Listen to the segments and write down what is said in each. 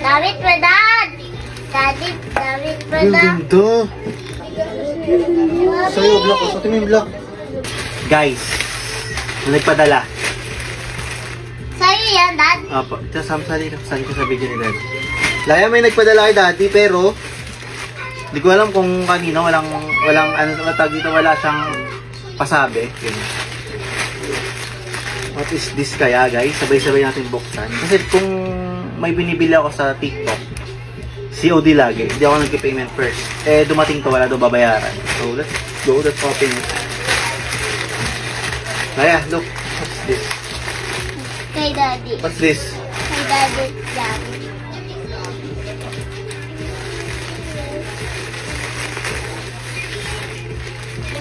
Damit mo, Dad! Daddy, damit mo, Ang Dad! ganda. Sa'yo, block. Sa atin yung block. Guys, may nagpadala. Sa'yo yan, Dad? Apo, ito sali ko sa video ni Dad. Laya may nagpadala kay Daddy pero hindi ko alam kung kanino, walang ano matag dito, wala siyang pasabi. Okay. What is this kaya, guys? Sabay-sabay natin buksan. Kasi kung may binibili ako sa TikTok, COD lagi. Hindi ako nag-payment first. Eh, dumating to, wala daw babayaran. So, let's go. Let's open it. Laya, look. What's this? Kay Daddy. What's this? Kay Daddy, Daddy.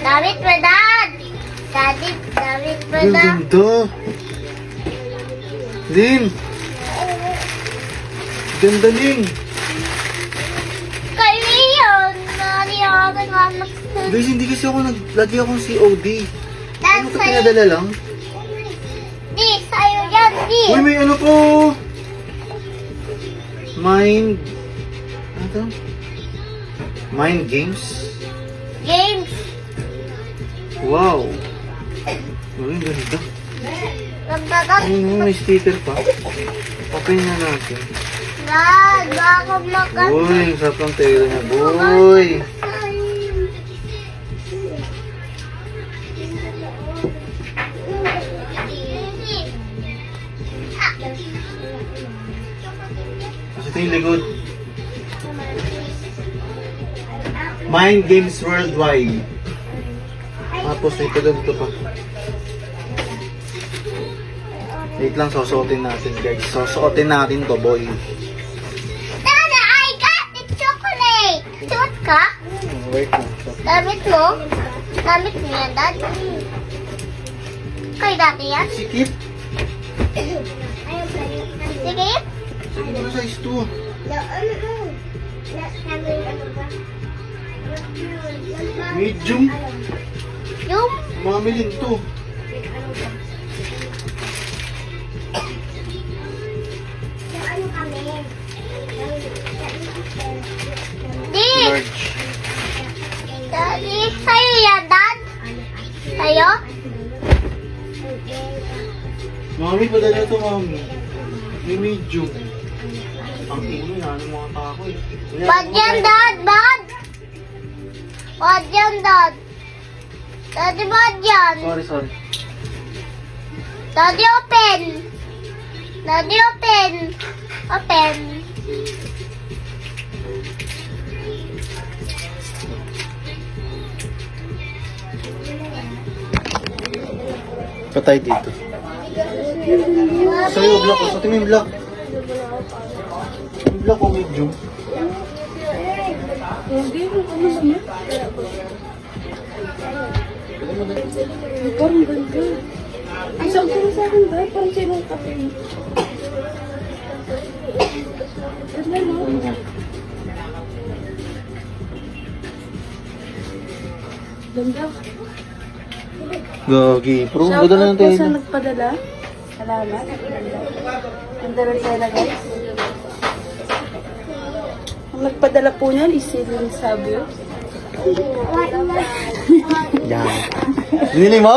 Damit mo, Dad! Daddy, damit mo, Ang Dad! ganda. Lin! Ganda, Lin! Kay Leon! Nani ako nagmamak sa... Guys, hindi kasi ako lagi akong COD. Dad, Ano ito sa'yo. pinadala lang? Di, sa'yo yan, di! Uy, may ano po! Mind... Ano to? Mind games? Games! Wow! Uy, ang ganda. Nagdadag. Ano, may sticker pa. Open na natin. Dad, baka makan. Uy, ang sarap ng tela niya, boy! Kasi ito yung likod. Mind Games Worldwide. Tapos ito ganito pa. Wait lang, susuotin natin guys. Susuotin natin to, boy. Dada, I got the chocolate! Suot ka? Wait lang. Damit mo? Damit mo yan, Dad? Kay dati yan? Sikip. Sige. Sige mo size 2. Medium. Yung? Mamilin to. Di! Large. Daddy, sa'yo yan, Dad? Sa'yo? Mami, padala to, mami. May medium. Ang ingay na, ano mga tako eh. Bad yan, Dad! Bad! Bad yan, Dad! Daddy, bad yan! Sorry. Daddy, open! Daddy, open! Open! Patay dito. Sa'yo, block. Sa atin yung block. Yung block o medium. Hindi, ano naman? Parang ganda. Ang saan ko sa akin ba? Parang sinong kape. Ganda, no? Ganda. Gagi. Pero ang ganda na ng Shoutout po sa tela. nagpadala. Salamat. Ganda rin tela, guys. Ang nagpadala po niyan is si Lynn Sabio. Yan. Binili mo?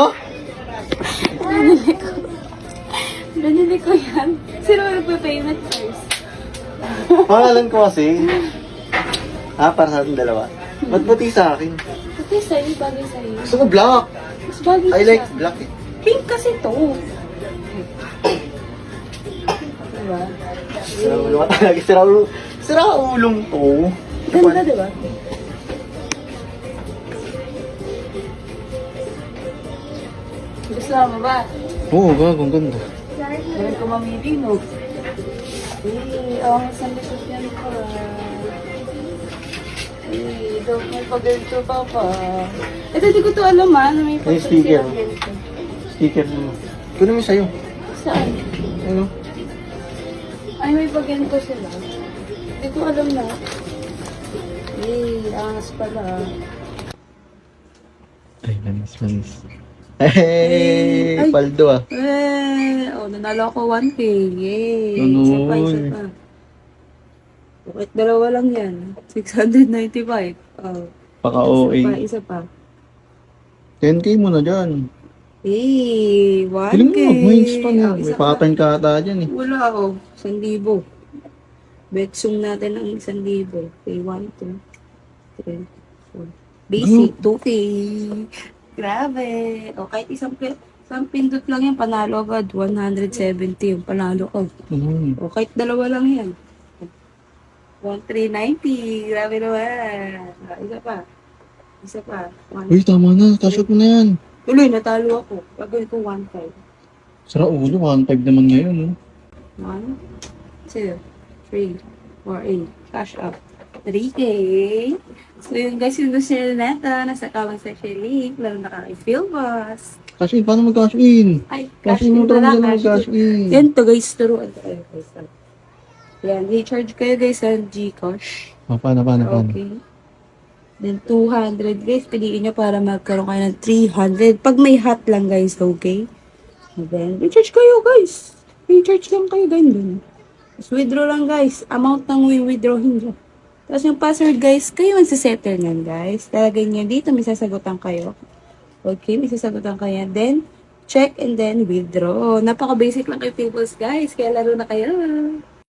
Binili ko yan. Sino nagpa-payment first? Pangalan ko kasi. Para sa ating dalawa. Ba't pati sa akin? Kasi sa'yo, bagay sa'yo. Gusto ko black. Mas bagay I siya. like black eh. Pink kasi to. Diba? Sira ulo ka talaga. Sira ulong to. Ganda, diba? Gusto mo ba? Oo, gagong ganda. Ganun ko mamili, no? Ang isang likod yan pa. Daw may pag-ganito pa pa. Ito, di ko to alam na may May sticker. silang ganito. Sticker mo. Kunin mo sa'yo. Saan? Ano? Ay, may pag-ganito sila. Di ko alam na. Angas pala. Ay, manis. Hey! Ay. Paldo ah. Nanalo ako 1K. Yay! Ganun. Isa pa. Bakit dalawa lang yan? 695. Oh. Paka-OA. Isa pa. 10K mo na dyan. Eh, 1K. Piling mo, mag-wings pa na. Oh, May isa pa. pattern ka ata dyan eh. Wala ako. 1,000. Betsong natin ang 1,000. Okay, 1, 2, 3, 4. Basic, 2K. Grabe. O, kahit isang pindot lang yan, panalo agad. 170 yung panalo ko. O, kahit dalawa lang yan. 1,390. Grabe naman. Isa pa. Isa pa. Uy, tama na. Cash out mo na yan. Tuloy, natalo ako. Gagawin ko 1,500. Sara ulo, 1.5 naman ngayon. Oh. 1, 2, 3, 4, 8. Cash up. 3K. So yun guys, yung gusto nyo na nasa comment section link. Lalo na kay Philbus. Cash in, paano mag-cash in? Ay, Cash in mo talaga na mag-cash in. Yan to guys, turuan tayo guys. Yan, recharge kayo guys sa Gcash. Paano? Okay. Then 200 guys, piliin nyo para magkaroon kayo ng 300. Pag may hot lang guys, okay? And then, recharge kayo guys. Recharge lang kayo ganun. Tapos withdraw lang guys. Amount ng withdrawin nyo. Tapos yung password guys, kayo magsisettle nyan guys. Talagay nyo dito, may sasagutan kayo. Okay, may sasagutan kayo. Then, check and then withdraw. Napaka-basic lang kay Peoples guys. Kaya laro na kayo.